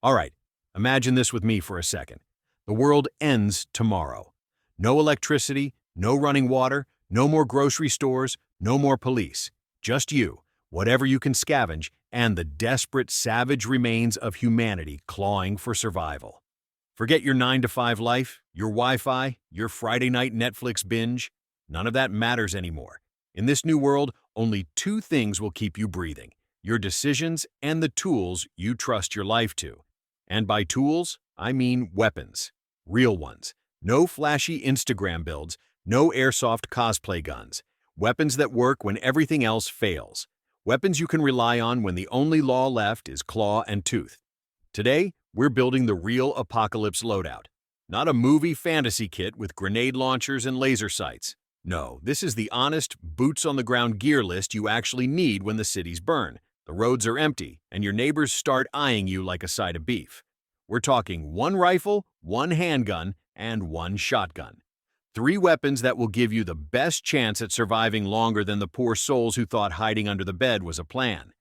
All right, imagine this with me for a second. The world ends tomorrow. No electricity, no running water, no more grocery stores, no more police. Just you, whatever you can scavenge, and the desperate, savage remains of humanity clawing for survival. Forget your 9 to 5 life, your Wi-Fi, your Friday night Netflix binge. None of that matters anymore. In this new world, only two things will keep you breathing: your decisions and the tools you trust your life to. And by tools, I mean weapons. Real ones. No flashy Instagram builds, no airsoft cosplay guns. Weapons that work when everything else fails. Weapons you can rely on when the only law left is claw and tooth. Today, we're building the real apocalypse loadout. Not a movie fantasy kit with grenade launchers and laser sights. No, this is the honest, boots-on-the-ground gear list you actually need when the cities burn, the roads are empty, and your neighbors start eyeing you like a side of beef. We're talking one rifle, one handgun, and one shotgun. Three weapons that will give you the best chance at surviving longer than the poor souls who thought hiding under the bed was a plan.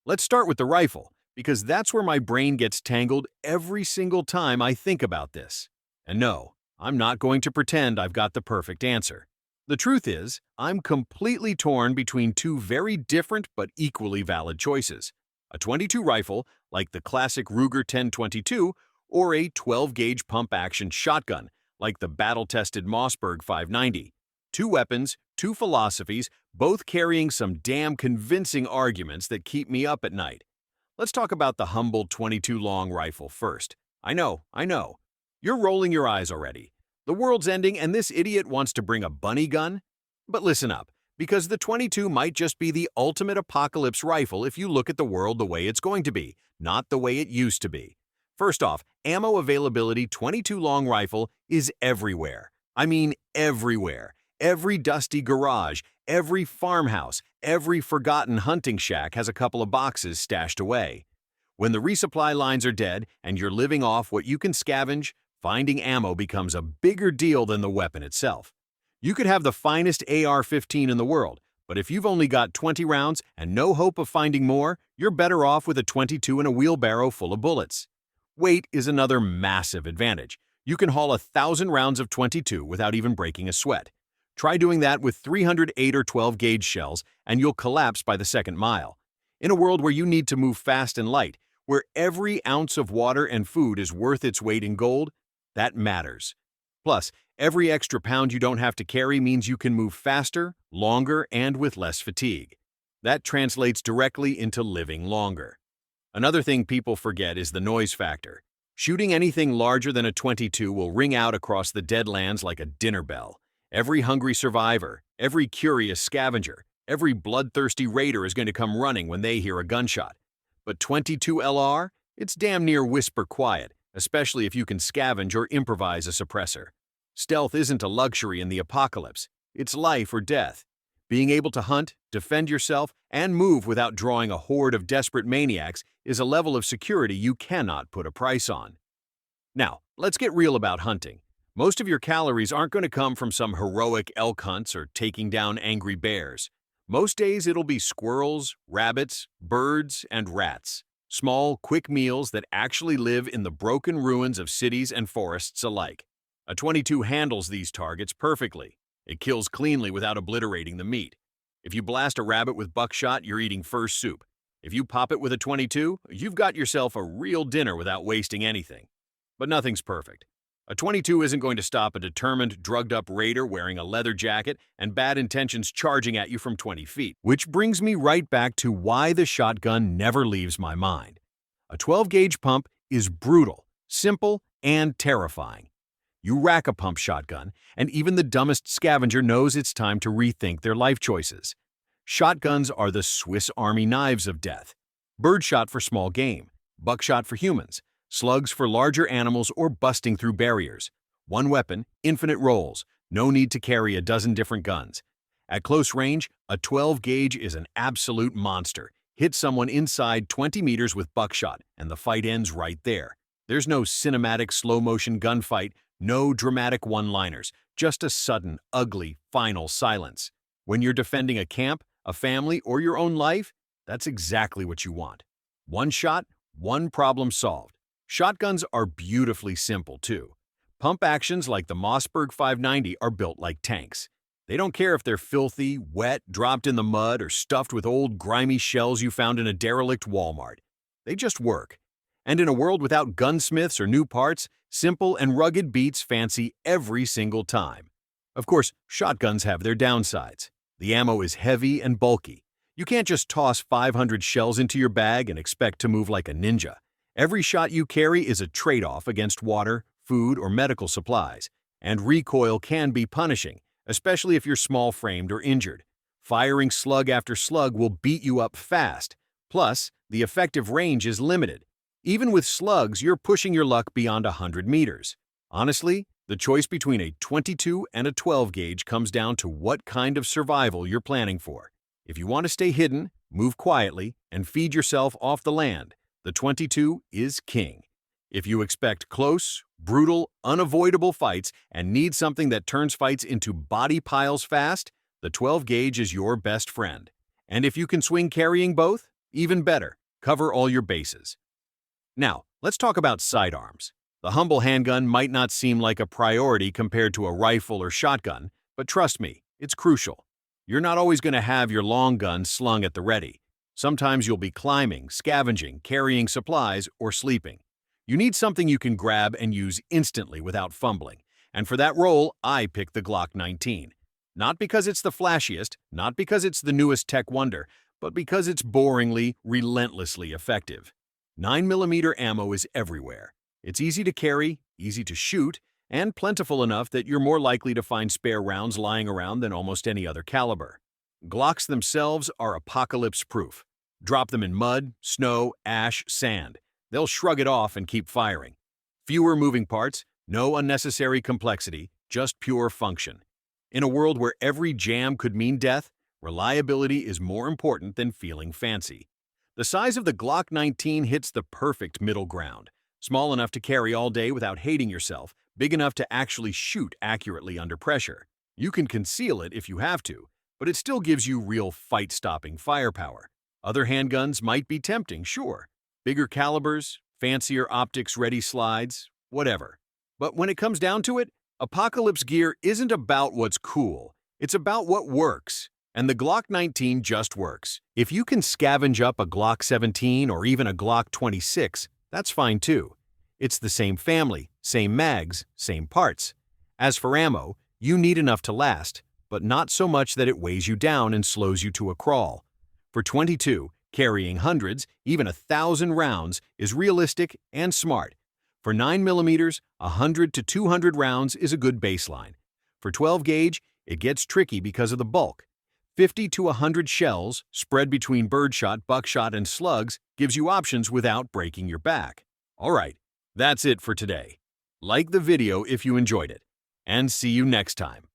Let's start with the rifle, because that's where my brain gets tangled every single time I think about this. And no, I'm not going to pretend I've got the perfect answer. The truth is, I'm completely torn between two very different but equally valid choices. A .22 rifle, like the classic Ruger 10/22, or a 12-gauge pump-action shotgun, like the battle-tested Mossberg 590. Two weapons, two philosophies, both carrying some damn convincing arguments that keep me up at night. Let's talk about the humble .22 long rifle first. I know. You're rolling your eyes already. The world's ending and this idiot wants to bring a bunny gun? But listen up, because the .22 might just be the ultimate apocalypse rifle if you look at the world the way it's going to be, not the way it used to be. First off, ammo availability. .22 long rifle is everywhere. I mean everywhere. Every dusty garage, every farmhouse, every forgotten hunting shack has a couple of boxes stashed away. When the resupply lines are dead and you're living off what you can scavenge, finding ammo becomes a bigger deal than the weapon itself. You could have the finest AR-15 in the world, but if you've only got 20 rounds and no hope of finding more, you're better off with a .22 and a wheelbarrow full of bullets. Weight is another massive advantage. You can haul 1,000 rounds of .22 without even breaking a sweat. Try doing that with 308 or 12-gauge shells, and you'll collapse by the second mile. In a world where you need to move fast and light, where every ounce of water and food is worth its weight in gold, that matters. Plus, every extra pound you don't have to carry means you can move faster, longer, and with less fatigue. That translates directly into living longer. Another thing people forget is the noise factor. Shooting anything larger than a .22 will ring out across the deadlands like a dinner bell. Every hungry survivor, every curious scavenger, every bloodthirsty raider is going to come running when they hear a gunshot. But .22 LR? It's damn near whisper quiet, especially if you can scavenge or improvise a suppressor. Stealth isn't a luxury in the apocalypse. It's life or death. Being able to hunt, defend yourself, and move without drawing a horde of desperate maniacs is a level of security you cannot put a price on. Now, let's get real about hunting. Most of your calories aren't going to come from some heroic elk hunts or taking down angry bears. Most days it'll be squirrels, rabbits, birds, and rats. Small, quick meals that actually live in the broken ruins of cities and forests alike. A .22 handles these targets perfectly. It kills cleanly without obliterating the meat. If you blast a rabbit with buckshot, you're eating first soup. If you pop it with a .22, you've got yourself a real dinner without wasting anything. But nothing's perfect. A .22 isn't going to stop a determined, drugged-up raider wearing a leather jacket and bad intentions charging at you from 20 feet. Which brings me right back to why the shotgun never leaves my mind. A 12-gauge pump is brutal, simple, and terrifying. You rack a pump shotgun, and even the dumbest scavenger knows it's time to rethink their life choices. Shotguns are the Swiss Army knives of death. Birdshot for small game, buckshot for humans, slugs for larger animals or busting through barriers. One weapon, infinite rolls, no need to carry a dozen different guns. At close range, a 12-gauge is an absolute monster. Hit someone inside 20 meters with buckshot, and the fight ends right there. There's no cinematic slow-motion gunfight, no dramatic one-liners, just a sudden, ugly, final silence. When you're defending a camp, a family, or your own life, that's exactly what you want. One shot, one problem solved. Shotguns are beautifully simple, too. Pump actions like the Mossberg 590 are built like tanks. They don't care if they're filthy, wet, dropped in the mud, or stuffed with old, grimy shells you found in a derelict Walmart. They just work. And in a world without gunsmiths or new parts, simple and rugged beats fancy every single time. Of course, shotguns have their downsides. The ammo is heavy and bulky. You can't just toss 500 shells into your bag and expect to move like a ninja. Every shot you carry is a trade-off against water, food, or medical supplies. And recoil can be punishing, especially if you're small-framed or injured. Firing slug after slug will beat you up fast. Plus, the effective range is limited. Even with slugs, you're pushing your luck beyond 100 meters. Honestly, the choice between a 22 and a 12 gauge comes down to what kind of survival you're planning for. If you want to stay hidden, move quietly, and feed yourself off the land, the 22 is king. If you expect close, brutal, unavoidable fights and need something that turns fights into body piles fast, the 12 gauge is your best friend. And if you can swing carrying both, even better, cover all your bases. Now, let's talk about sidearms. The humble handgun might not seem like a priority compared to a rifle or shotgun, but trust me, it's crucial. You're not always going to have your long gun slung at the ready. Sometimes you'll be climbing, scavenging, carrying supplies, or sleeping. You need something you can grab and use instantly without fumbling. And for that role, I picked the Glock 19. Not because it's the flashiest, not because it's the newest tech wonder, but because it's boringly, relentlessly effective. 9mm ammo is everywhere. It's easy to carry, easy to shoot, and plentiful enough that you're more likely to find spare rounds lying around than almost any other caliber. Glocks themselves are apocalypse-proof. Drop them in mud, snow, ash, sand. They'll shrug it off and keep firing. Fewer moving parts, no unnecessary complexity, just pure function. In a world where every jam could mean death, reliability is more important than feeling fancy. The size of the Glock 19 hits the perfect middle ground. Small enough to carry all day without hating yourself, big enough to actually shoot accurately under pressure. You can conceal it if you have to, but it still gives you real fight-stopping firepower. Other handguns might be tempting, sure. Bigger calibers, fancier optics-ready slides, whatever. But when it comes down to it, apocalypse gear isn't about what's cool. It's about what works. And the Glock 19 just works. If you can scavenge up a Glock 17 or even a Glock 26, that's fine too. It's the same family, same mags, same parts. As for ammo, you need enough to last, but not so much that it weighs you down and slows you to a crawl. For 22, carrying hundreds, even 1,000 rounds is realistic and smart. For 9mm, 100 to 200 rounds is a good baseline. For 12 gauge, it gets tricky because of the bulk. 50 to 100 shells, spread between birdshot, buckshot, and slugs, gives you options without breaking your back. Alright, that's it for today. Like the video if you enjoyed it, and see you next time.